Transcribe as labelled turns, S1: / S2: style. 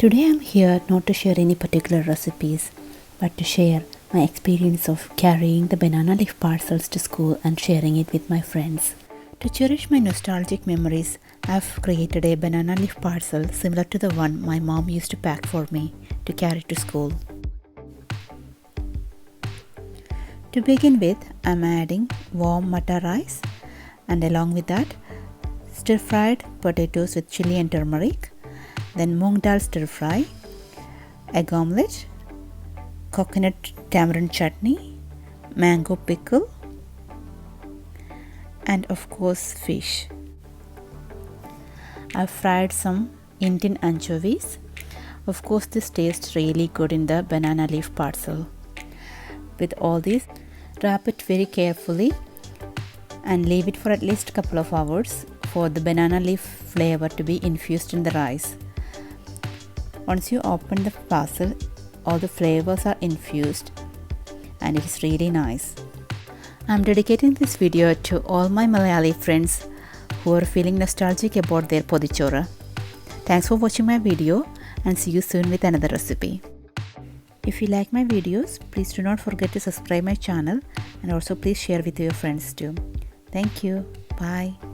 S1: Today I'm here not to share any particular recipes, but to share my experience of carrying the banana leaf parcels to school and sharing it with my friends. To cherish my nostalgic memories, I've created a banana leaf parcel similar to the one my mom used to pack for me to carry to school. To begin with, I'm adding warm matta rice and along with that, stir-fried potatoes with chili and turmeric, then moong dal stir fry, egg omelette, coconut tamarind chutney, mango pickle, and of course fish. I've fried some Indian anchovies. Of course, this tastes really good in the banana leaf parcel. With all this, wrap it very carefully and leave it for at least a couple of hours for the banana leaf flavor to be infused in the rice. Once you open the parcel, all the flavors are infused and it is really nice. I'm dedicating this video to all my Malayali friends who are feeling nostalgic about their Pothichoru. Thanks for watching my video and see you soon with another recipe. If you like my videos, please do not forget to subscribe my channel and also please share with your friends too. Thank you. Bye.